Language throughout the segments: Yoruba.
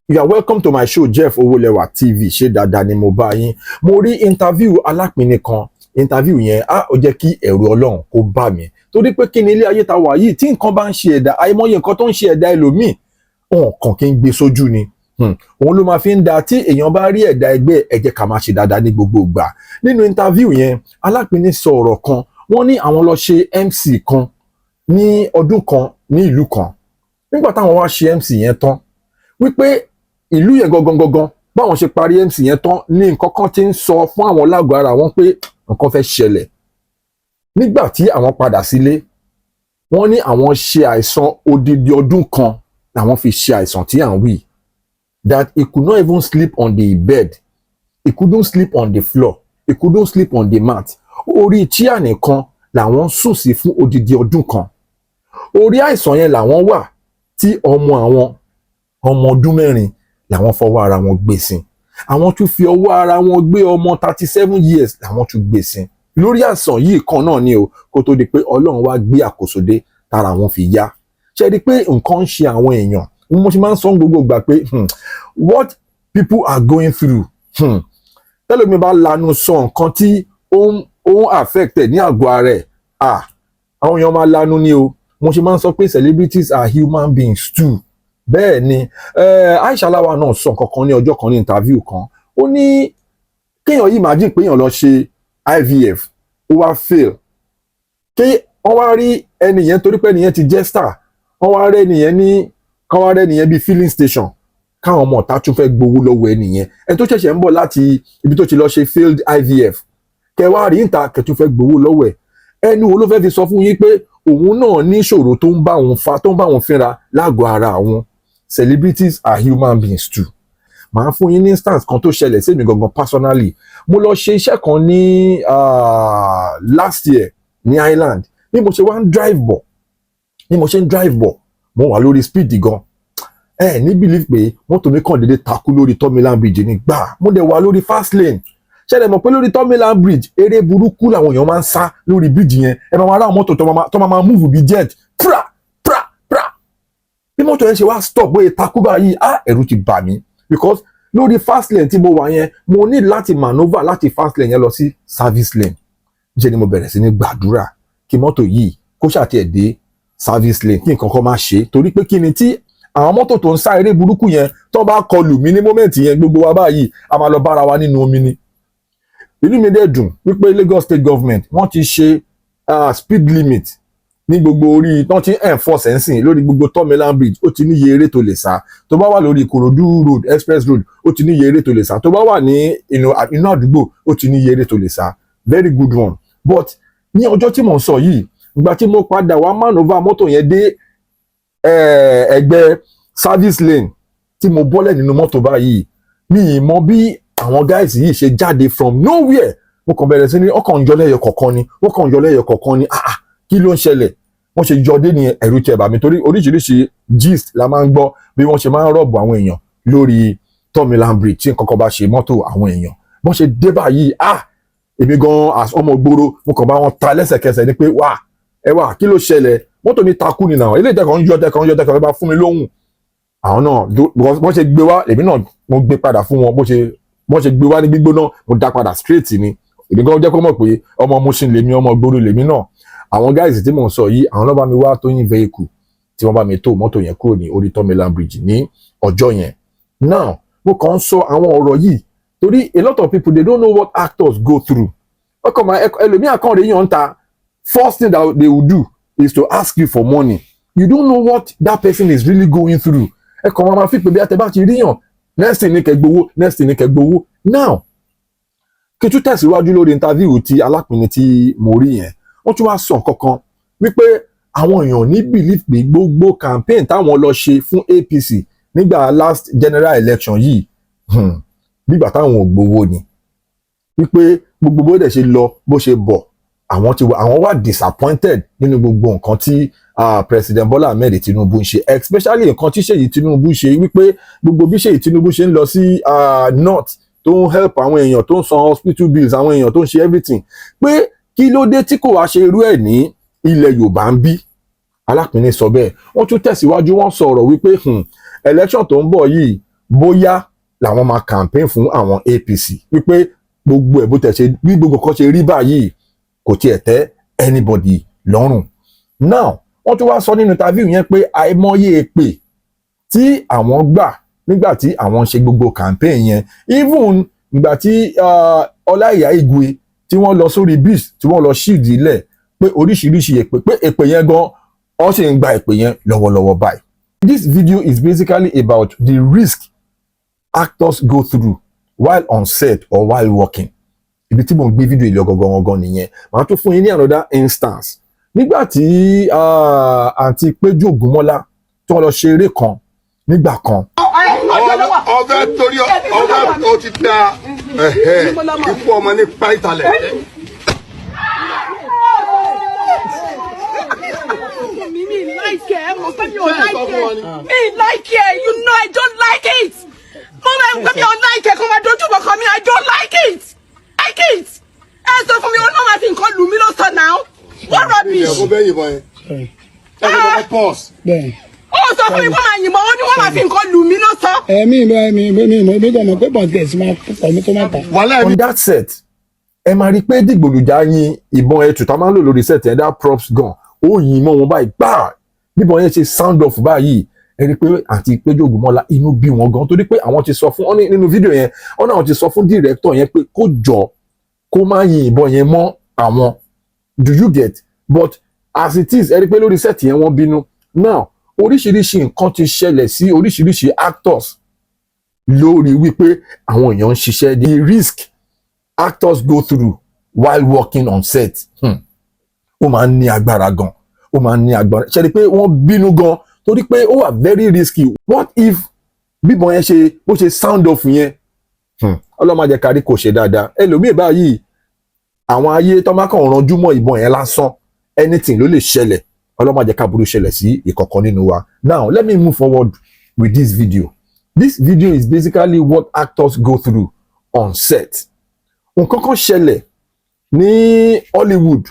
You are welcome to my show Jeff Owólẹ́wà TV. Ṣé dáadáa ni mo bá yín? Mo rí interview Alapini kan. Interview yẹn ó jẹ́ kí ẹ̀rù Ọlọ́run kó bá mi. Torí pé kí ni ilé ayé ta wà yìí tí nǹkan bá ń ṣe ẹ̀dá, àìmọye nǹkan tó ń ṣe ẹ̀dá ẹlòmíì, ọ̀kan kì í gbé sójú ni. Òun ló máa fi ń da tí èèyàn bá rí ẹ̀dá ẹgbẹ́ ẹ jẹ́ ká máa ṣe dáadáa ní gbogbo ìgbà. Nínú interview yẹn, Alapini sọ ọ̀rọ̀ kan. Wọ́n ní àwọn lọ ṣe MC kan ní ọdún kan ní ìlú kan. Nígbà táwọn wá ṣe MC yẹn tán, wípé ìlú yẹn gangan báwọn ṣe parí MC yẹn tán ní nǹkan kan tí ń sọ fún àwọn lágọ̀ọ́ ara wọn pé nǹkan fẹ́ ṣẹlẹ̀. Nígbà tí àwọn padà sílé, wọ́n ní àwọn ṣe àìsàn odidi ọdún kan làwọn fi ṣe àìsàn tí à ń wí. That he could not even sleep on the bed, he couldn't sleep on the floor, he couldn't sleep on the mat. Orí chair nìkan làwọn sùn sí fún odidi ọdún kan. Orí àìsàn yẹn làwọn wà tí ọmọ ọdún 4 làwọn fọwọ́ ara wọn gbé sí. Àwọn tún fi ọwọ́ ara wọn gbé ọmọ 37 years làwọn tún gbé sí. Lórí àìsàn yìí kan náà ni o, kó tó di pé Ọlọ́run wá gbé àkóso dé tára wọn fi yá. Ṣé rí pé nǹkan ń ṣe àwọn èèyàn? Mo ṣe máa ń sọ gbogbo ìgbà pé what people are going through, tẹ́lẹ̀mí bá lanu sọ nǹkan tí ó ń affected ní àgọ́ ara ẹ̀, àwọn èèyàn máa lanu ni o. Mo ṣe máa ń sọ pé celebrities are human beings too. Bẹ́ẹ̀ ni Aisha Lawa náà sọ nǹkan kan ní ọjọ́ kan ní interview kan. Ó ní kéèyàn yìí imagine pé èèyàn lọ ṣe IVF ó wá fail, kí wọ́n wá rí ẹnìyẹn torí pé ẹnìyẹn ti jẹ́ star, wọ́n wá rí ẹnìyẹn bíi filling station, káwọn ọmọ ọ̀tá tún fẹ́ gbowó lọ́wọ́ ẹnìyẹn. Ẹni tó ṣẹ̀ṣẹ̀ ń bọ̀ láti ibi tó ti lọ ṣe failed IVF, kẹ wá rí ìta kẹ tún fẹ́ gbowó lọ́wọ́ ẹ̀. Ẹnu wo ló fẹ́ fi sọ fún yín pé òun náà ní ìṣòro tó ń bá òun fínra lágọ̀ọ́ ara àwọn. Celebrities are human beings too. Màá fún yín ní instance kan tó ṣẹlẹ̀ sí mi gangan personally. Mo lọ ṣe iṣẹ́ kan ní last year ní Island. Bí mo ṣe wá ń drive bọ̀, mo wà lórí speed gan. Ní believe pé mọ́tò mi kàn déédéé takú lórí Tomiland Bridge ní gbà. Mo dẹ̀ wà lórí fast lane. Ṣẹlẹ̀ mọ̀ pé lórí Tomiland Bridge eré burúkú làwọn èèyàn máa ń sá lórí bridge yẹn. Ẹ máa ra mọ́tò tó máa move bí jet. Bí mọ́tò yẹn ṣe wá stop bóyá takú báyìí, ẹ̀rù ti bà mí because lórí fast lane tí mo wà yẹn mo ní láti maneuver láti fast lane yẹn lọ sí service lane. Ṣé ni mo bẹ̀rẹ̀ sí ní gbàdúrà kí mọ́tò yìí kó ṣàtiẹ̀ dé service lane kí nǹkan kan má ṣe, torí pé kí ni tí àwọn mọ́tò tó ń sá eré burúkú yẹn tó bá kọlù mí ní moment yẹn gbogbo wa báyìí a máa lọ bára wa nínú omi ni. Inú mi dẹ̀ dùn wípé Lagos State Government wọ́n ti ṣe speed limit ní gbogbo orí tán ti enforce ẹ̀sìn lórí gbogbo Tomiland Bridge. Ó ti níye eré tó lè sá. Tó bá wà lórí Ìkòròdú road express road ó ti níye eré tó lè sá. Tó bá wà ní inú àdúgbò ó ti níye eré tó lè sá. Very good one. But ní ọjọ́ tí mò ń sọ yìí, ìgbà tí mo padà wá maneuver mọ́tò yẹn dé ẹgbẹ́ service lane tí mo bọ́lẹ̀ nínú mọ́tò báyìí, mi ì mọ bí àwọn guys yìí ṣe jáde from nowhere. Mo kàn bẹ̀rẹ̀ sí ní ọkàn ń yọ lẹ́yọ kọ̀ọ̀kan ni kí ló ń ṣẹlẹ̀? Wọ́n ṣe jọdé ní ẹ̀rù tí ẹ bà mí torí oríṣiríṣi gist la máa ń gbọ́ bí wọ́n ṣe máa ń rọ̀bù àwọn èèyàn lórí Tomiland Bridge tí nǹkan kan bá ṣe mọ́tò àwọn èèyàn. Wọ́n ṣe dé báyìí èmi gan ọmọ gbòòrò mo kàn bá wọn ta lẹ́sẹ̀kẹsẹ̀ ni pé wà kí ló ṣẹlẹ̀? Mọ́tò mi takú ni náà, ilé ìtẹ́kọ̀ọ́ ń yọ tẹ́kọ̀ọ́ bá fún mi lóhùn. Àwọn náà wọ́n ṣe gbé wá èmi náà mo gbé padà fún wọn, bó ṣe gbé wá ní gbígbóná mo dá padà straight ni. Èmi gan jẹ́ kó mọ̀ pé ọmọ Mushin lèmi, ọmọ gbòòrò lèmi náà. Àwọn guys tí mò ń sọ yìí àwọn náà bá mi wá Tóyìn vehicle tí wọ́n bá mi tó mọ́tò yẹn kúrò ní orí Tomiland Bridge ní ọjọ́ yẹn. Now mo kàn ń sọ àwọn ọ̀rọ̀ yìí torí a lot of people they don't know what actors go through. Ẹlòmíà kan rèé yàn ń ta, first thing that they will do is to ask you for money. You don't know what that person is really going through. Ẹ kàn máa fi pé bí a tẹ bá ti ríyàn next thing ní kẹ́ gbowó. Now kí n tún tẹ̀síwájú lórí interview ti Alapini tí mo rí yẹn, wọ́n tún wá sọ kankan wípé àwọn èèyàn ní believe pé gbogbo campaign táwọn lọ ṣe fún APC nígbà last general election yìí nígbà táwọn ò gbowó ni, wípé gbogbo bó dẹ̀ ṣe lọ bó ṣe bọ̀ àwọn wà disappointed nínú gbogbo nǹkan tí President Bola Ahmed Tinubu ń ṣe, especially nǹkan tí Ṣèyí Tinubu ṣe, wípé gbogbo bí Ṣèyí Tinubu ṣe ń lọ sí north tó ń help àwọn èèyàn, tó ń san hospital bills àwọn èèyàn, tó ń ṣe everything, pé kí ló dé tí kò wá ṣe irú ẹ̀ ní ilẹ̀ Yorùbá ń bí. Alapini sọ bẹ́ẹ̀. Wọ́n tún tẹ̀síwájú, wọ́n sọ̀rọ̀ wípé election tó ń bọ̀ yìí bóyá làwọn máa campaign fún àwọn APC wípé gbogbo ẹ̀ bó tẹ̀ ṣe bí gbogbo kan ṣe rí báyìí kò tiẹ̀ tẹ́ anybody lọ́rùn. Now wọ́n tún wá sọ nínú interview yẹn pé àìmọye èpè tí àwọn gbà nígbà tí àwọn ń ṣe gbogbo campaign yẹn, even ìgbà tí Ọláìyá Igwe tí wọ́n lọ sórí beach tí wọ́n lọ shield ilẹ̀ pé oríṣiríṣi èpè pé èpè yẹn gan wọ́n sì ń gba èpè yẹn lọ́wọ́lọ́wọ́ báyìí. This video is basically about the risk actors go through while on set or while working. Ibi tí mo ń gbé fídíò ìlọ gangan nìyẹn. Màá tún fún yín ní another instance. Nígbà tí àǹtí Péjú Ògúnmọ́lá tí wọ́n lọ ṣe eré kan nígbà kan. Ọbẹ̀ torí ọbẹ̀ ó ti da ikú ọmọ ní páìtàlẹ̀. You know I don't like it. Mama, come here, like it. Come on, don't you come here. I don't like it. Like it. And so for me, no man think call Lumino now. What rubbish? Pause. Oh, so for me, woman, you only one man think call Lumino On that set, ẹ máa rí pé dìgbòlùjà yin ìbọn ẹtù tá máa ń lò lórí set ẹ̀ dá props gun ó yin mọ́ wọn báyìí gbáà bíbọn yẹn ṣe sound off báyìí ẹ rí pé àti Péjú Ògúnmọ́lá inú bí wọn gan torí pé àwọn ti sọ fún nínú fídíò yẹn wọn náà ti sọ fún director yẹn pé kó jọ kó má yin ìbọn yẹn mọ́ àwọn, do you get? But as it is ẹ rí pé lórí set yẹn wọ́n bínú. Now oríṣiríṣi nǹkan ti ṣẹlẹ̀ sí oríṣiríṣi actors lórí wípé àwọn èèyàn ń ṣiṣẹ́. The risk actors go through while working on set ó máa ń ní agbára gan, ó máa ń ní agbára. Ṣe rí pé wọ́n bínú gan torí pé ó wà very risky. What if bíbọn yẹn ṣe bó ṣe sound off yẹn ọlọ́mọdé kárí kò ṣe dáadáa. Ẹlòmíì báyìí àwọn ayé tó máa kàn ranjú mọ́ ìbọn yẹn lásán anything ló lè ṣẹlẹ̀. Ọlọ́mọdé káburú ṣẹlẹ̀ sí ìkọ̀kan nínú wa. Now let me move forward with this video. This video is basically what actors go through on set. Nǹkan kan ṣẹlẹ̀ ní Hollywood.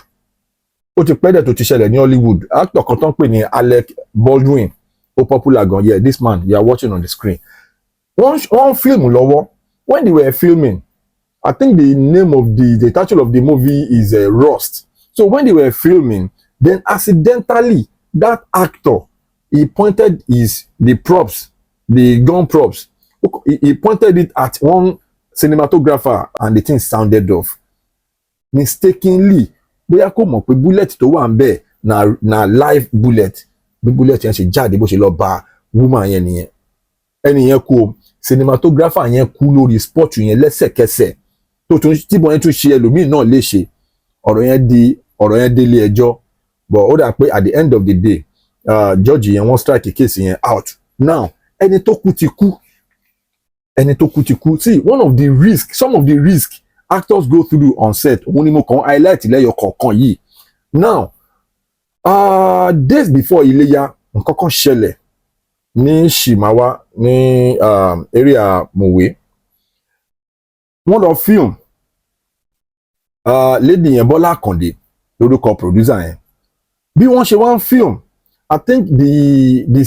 Ó ti pẹ́ dẹ̀ tó ti ṣẹlẹ̀ ní Hollywood. Actor kan tó ń pè ní Alec Baldwin ó popular gan. Yeah, this man you are watching on the screen. Wọ́n film lọ́wọ́. When they were filming, I think the name of the title of the movie is Rust. So when they were filming, then accidentally that actor he pointed the props, the gun props. He pointed it at one cinematographer and the thing sounded off. Mistakenly, bóyá kò mọ̀ pé bullet tó wà ńbẹ̀ na live bullet. Bí bullet yẹn ṣe jáde bó ṣe lọ bá woman yẹn nìyẹn. Ẹni yẹn kú o, cinematographer yẹn kú lórí spot yẹn lẹ́sẹ̀kẹsẹ̀. Tó tún tíbọn yẹn tún ṣe ẹlòmíì náà léṣe. Ọ̀rọ̀ yẹn délé ẹjọ́. But ó dà pé at the end of the day, judge yẹn wọ́n strike case yẹn out. Now, ẹni tó kú ti kú. See, some of the risk actors go through on set. Òun ni mo kàn highlight lẹ́yọ kọ̀ọ̀kan yìí. Now, days before Iléyá, nǹkan kan ṣẹlẹ̀ ní Shimawa ní area Mòwe. Wọ́n lọ film lady yẹn Bọ́lá Àkàndé lórúkọ producer yẹn. Bí wọ́n ṣe wá ń film, I think the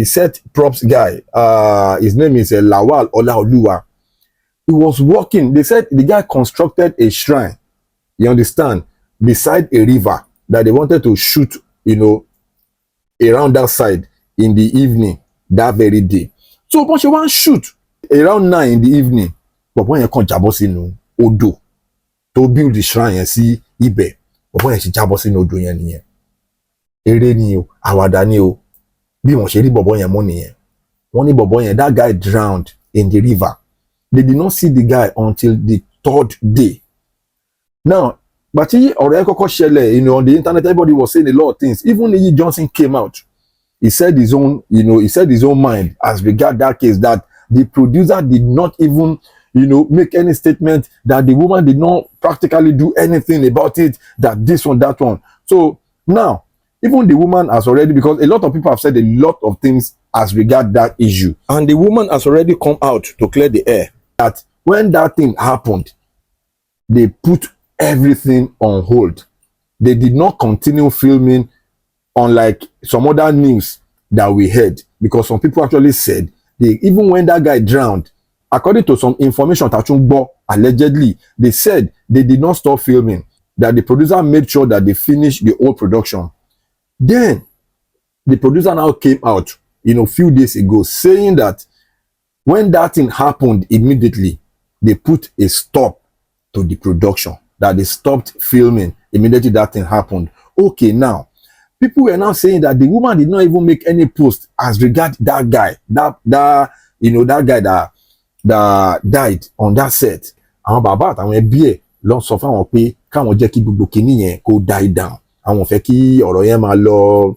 set props guy, his name is Lawal Olaoluwa. He was working. They said the guy constructed a shrine, you understand, beside a river that they wanted to shoot, around that side in the evening that very day. So wọ́n ṣe wá ń shoot around 9 in the evening. Bọ̀bọ́ yẹn kàn jábọ́ sínú odò tó build the shrine yẹn sí ibẹ̀. Bọ̀bọ́ yẹn ṣe jábọ́ sínú odò yẹn nìyẹn. Eré ni o, àwàdà ni o. Bí wọ́n ṣe rí bọ̀bọ́ yẹn mọ́ nìyẹn. Wọ́n ní bọ̀bọ́ yẹn, that guy drowned in the river. They did not see the guy until the 3rd day. Now, but ọ̀rọ̀ yẹn kọ́kọ́ ṣẹlẹ̀, on the internet, everybody was saying a lot of things. Even Niyi Johnson came out. He said his own mind as regard that case, that the producer did not even, make any statement, that the woman did not practically do anything about it, that this one, that one. So now, even the woman has already, because a lot of people have said a lot of things as regard that issue, and the woman has already come out to clear the air that when that thing happened, they put everything on hold. They did not continue filming, unlike some other news that we heard, because some people actually said even when that guy drowned, according to some information Tachungbo allegedly, they said they did not stop filming, that the producer made sure that they finished the whole production. Then the producer now came out, a few days ago, saying that when that thing happened, immediately they put a stop to the production, that they stopped filming immediately that thing happened. Okay, now people were now saying that the woman did not even make any post as regard that guy, that guy that died on that set. Àwọn bàbá àtàwọn ẹbí ẹ̀ lọ sọ fáwọn pé káwọn jẹ́ kí gbogbo kinní yẹn kó die down. Àwọn fẹ́ kí ọ̀rọ̀ yẹn máa lọ,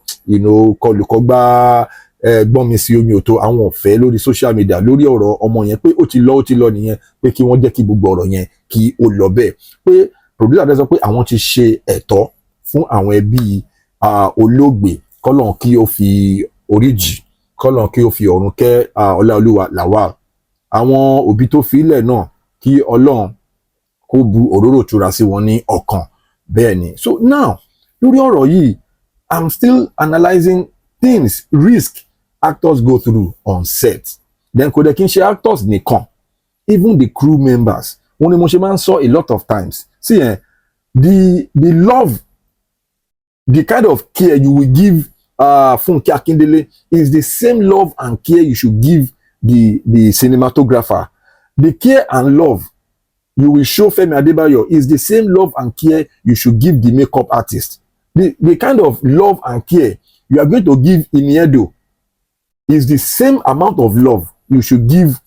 kọlùkọgbá gbọ́n mi sí omi òtó. Àwọn fẹ́ lórí social media lórí ọ̀rọ̀ ọmọ yẹn pé ó ti lọ nìyẹn, pé kí wọ́n jẹ́ kí gbogbo ọ̀rọ̀ yẹn kí ó lọ bẹ́ẹ̀. Pé producer dẹ̀ sọ pé àwọn ti ṣe ẹ̀tọ́ fún àwọn ẹbí olóògbé, kọ́lọ́n kí ó fi oríjì, kọ́lọ́n kí ó fi ọ̀run kẹ́ Ọláolúwa Lawal. Àwọn òbí tó fi ilẹ̀ náà kí Ọlọ́run kó bu òróró ìtura sí wọn ní ọkàn. Bẹ́ẹ̀ ni. So now lórí ọ̀rọ̀ yìí, I'm still analysing things, risk actors go through on set. Then kò dẹ̀ kí n ṣe actors nìkan, even the crew members. Wọ́n ní mo ṣe máa ń sọ a lot of times. See, the love, the kind of care you will give Funke Akindele is the same love and care you should give the cinematographer. The care and love you will show Femi Adebayo is the same love and care you should give the makeup artist. The kind of love and care you are going to give Iniedo is the same amount of love you should give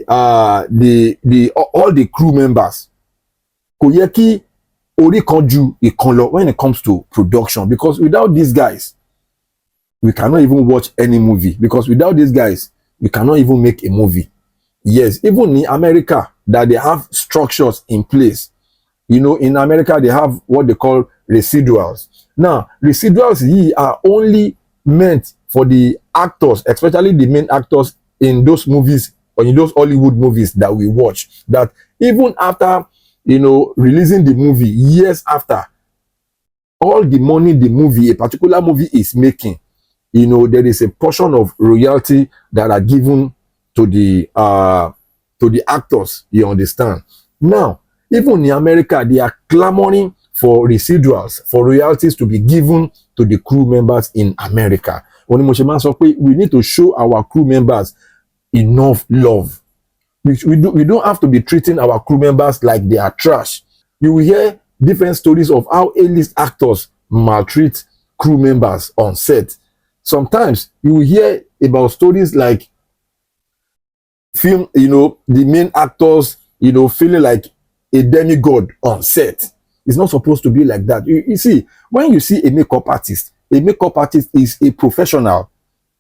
all the crew members. Kò yẹ kí orí kan ju ìkan lọ when it comes to production, because without these guys we cannot even watch any movie, because without these guys we cannot even make a movie. Yes, even in America, that they have structures in place. In America they have what they call residuals. Now residuals here are only meant for the actors, especially the main actors in those movies or in those Hollywood movies that we watch, that even after releasing the movie, years after, all the money a particular movie is making, there is a portion of royalty that are given to the actors, you understand. Now even in America they are clamoring for residuals, for royalties to be given to the crew members in America. We need to show our crew members enough love. We don't have to be treating our crew members like they are trash. You will hear different stories of how A-list actors maltreat crew members on set. Sometimes you will hear about stories like the main actors, feeling like a demigod on set. It's not supposed to be like that. You see, when you see a makeup artist is a professional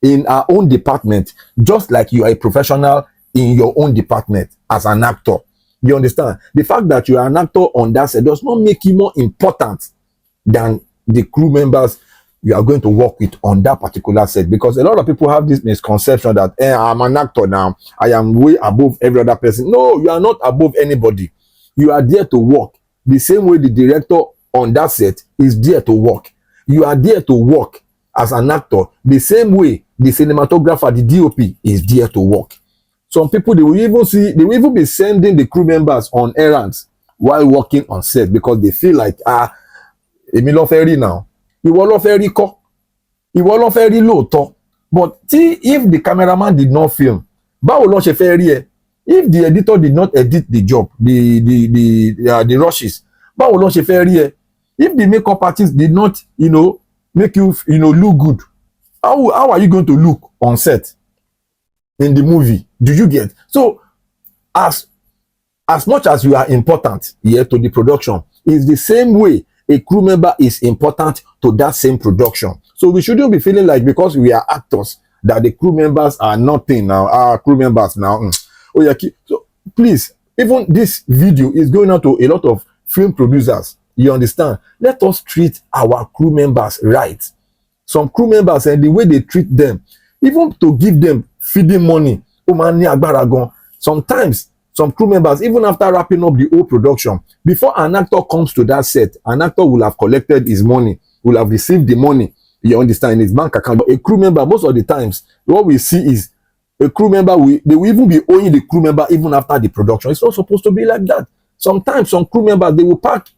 in our own department, just like you are a professional in your own department as an actor. You understand? The fact that you are an actor on that set does not make you more important than the crew members you are going to work with on that particular set, because a lot of people have this misconception that I'm an actor now, I am way above every other person. No, you are not above anybody. You are there to work the same way the director on that set is there to work. You are there to work as an actor the same way the cinematographer, the DOP, is there to work. Some people, they will even be sending the crew members on errands while working on set, because they feel like èmi ló fẹ́ rí now, ìwọ ló fẹ́ rí kọ́, ìwọ ló fẹ́ rí lóòótọ́. But if the cameraman did not film, báwo ló ṣe fẹ́ rí ẹ? If the editor did not edit the job, the rushes, báwo ló ṣe fẹ́ rí ẹ? If the makeup artist did not make you look good, how are you going to look on set in the movie? Do you get? So as much as you are important here to the production, it's the same way a crew member is important to that same production. So we shouldn't be feeling like because we are actors that the crew members are nothing now. Our crew members now. Oh yeah. So please, even this video is going out to a lot of film producers. You understand? Let us treat our crew members right. Some crew members and the way they treat them, even to give them feeding money, sometimes some crew members, even after wrapping up the whole production, before an actor comes to that set, an actor will have collected his money, will have received the money, you understand, in his bank account. But a crew member, most of the times, what we see is a crew member they will even be owing the crew member even after the production. It's not supposed to be like that. Sometimes some crew members, they will pack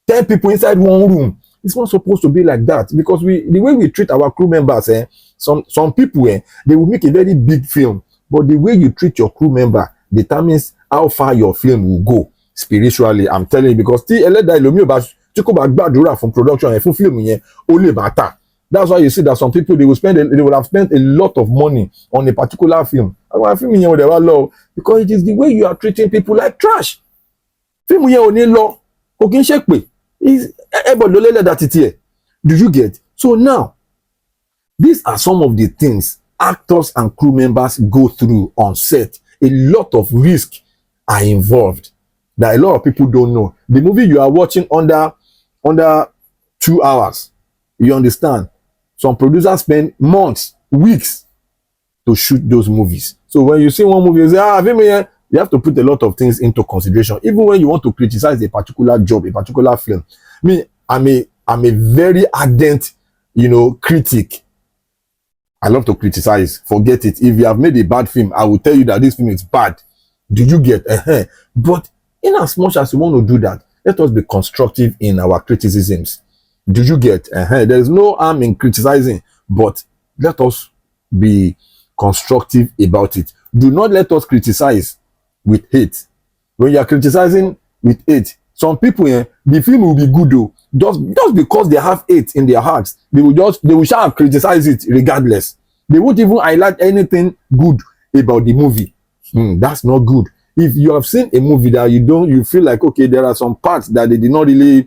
10 people inside one room. It's not supposed to be like that, because the way we treat our crew members, some people, they will make a very big film, but the way you treat your crew member determines how far your film will go spiritually. I'm telling you, because from production and film only matter. That's why you see that some people, they will have spent a lot of money on a particular film. Because it is the way you are treating people like trash. Film only law. Do you get? So now, these are some of the things actors and crew members go through on set. A lot of risk are involved that a lot of people don't know. The movie you are watching under 2 hours, you understand? Some producers spend months, weeks to shoot those movies. So when you see one movie, you say, you have to put a lot of things into consideration. Even when you want to criticize a particular job, a particular film. I'm a very ardent, critic. I love to criticize. Forget it. If you have made a bad film, I will tell you that this film is bad. Do you get? But in as much as you want to do that, let us be constructive in our criticisms. Do you get? There is no harm in criticizing, but let us be constructive about it. Do not let us criticize with hate. When you are criticizing with hate, some people, the film will be good though. Just because they have hate in their hearts, they will shall criticize it regardless. They won't even highlight anything good about the movie. That's not good. If you have seen a movie that you feel like, okay, there are some parts that they did not really,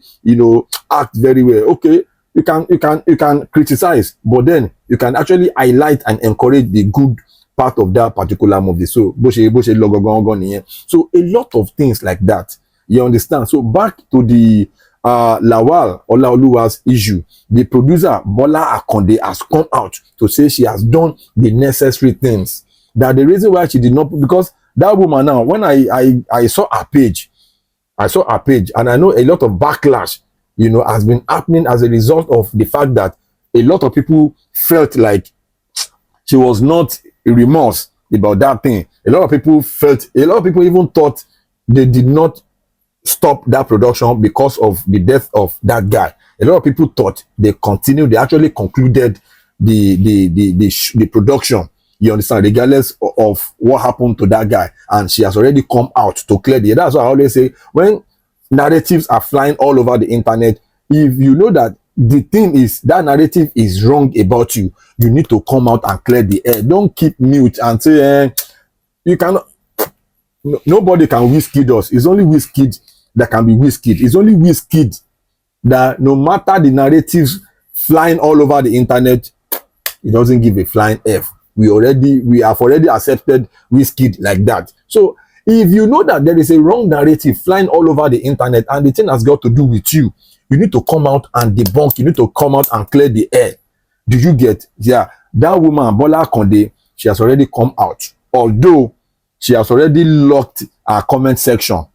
act very well. Okay, you can criticize, but then you can actually highlight and encourage the good part of that particular movie. So, so a lot of things like that. You understand? So back to the Lawal Olaoluwa's issue. The producer Bola Akonde has come out to say she has done the necessary things. That the reason why she did not, because that woman now, when I saw her page, and I know a lot of backlash, has been happening as a result of the fact that a lot of people felt like she was not remorse about that thing. A lot of people even thought they did not stop that production because of the death of that guy. A lot of people thought they actually concluded the production. You understand, regardless of what happened to that guy, and she has already come out to clear the air. That's why I always say, when narratives are flying all over the internet, if you know that the thing is that narrative is wrong about you, you need to come out and clear the air. Don't keep mute and say you cannot. Nobody can Wizkid us. It's only Wizkid that can be Wizkid. It's only Wizkid that, no matter the narratives flying all over the internet, it doesn't give a flying F. We have already accepted Wizkid like that. So if you know that there is a wrong narrative flying all over the internet and the thing has got to do with you, you need to come out and debunk. You need to come out and clear the air. Do you get? Yeah, that woman Bola Akonde, she has already come out, although she has already locked her comment section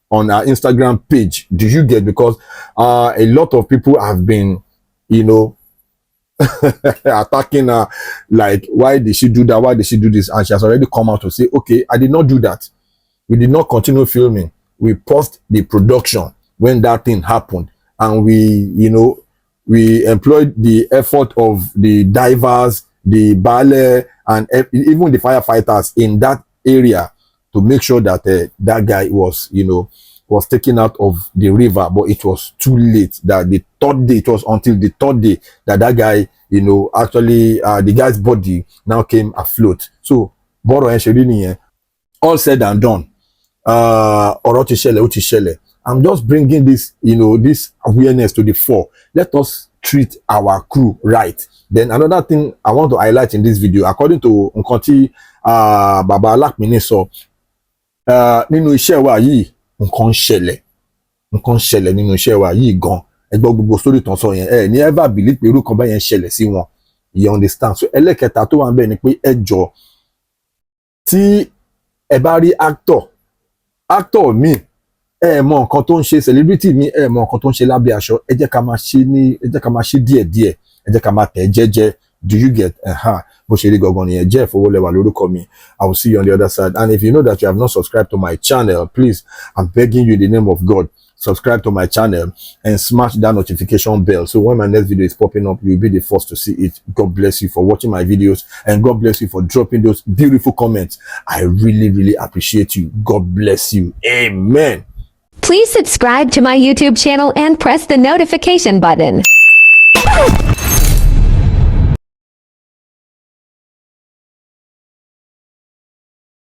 on her Instagram page. Do you get? Because a lot of people have been, attacking her, like, why did she do that? Why did she do this? And she has already come out to say, okay, I did not do that. We did not continue filming. We paused the production when that thing happened. And we employed the effort of the divers, the ballet, and even the firefighters in that area to make sure that that guy was taken out of the river. But it was too late. That the third day, it was until the third day that guy, actually, the guy's body now came afloat. So, Boro and Sherini, all said and done. I'm just bringing this, this awareness to the fore. Let us treat our crew right. Then another thing I want to highlight in this video, according to Nkonti Baba Alapini, so nínú iṣẹ́ wa yìí nǹkan ṣẹlẹ̀ nínú iṣẹ́ wa yìí gan. Ẹ gbọ́ gbogbo story tán sọ yẹn, ní ever believe pé irú kan bá yẹn ṣẹlẹ̀ sí wọn. You understand? So ẹlẹ́kẹta tó wà ń bẹ̀ ni pé ẹ jọ̀ọ́, tí ẹ bá rí actor mi, ẹ mọ nǹkan tó ń ṣe, celebrity mi, ẹ mọ nǹkan tó ń ṣe lábẹ́ aṣọ, ẹ jẹ́ ká máa ṣe díẹ̀díẹ̀, ẹ jẹ́ ká máa tẹ̀ jẹ́jẹ́. Do you get? Bó ṣe rí gangan nìyẹn. Jeff Owólẹ́wà lórúkọ mi. I will see you on the other side. And if you know that you have not subscribed to my channel, please, I'm begging you in the name of God, subscribe to my channel and smash that notification bell. So when my next video is popping up, you'll be the first to see it. God bless you for watching my videos, and God bless you for dropping those beautiful comments. I really, really appreciate you. God bless you. Amen. Please subscribe to my YouTube channel and press the notification button.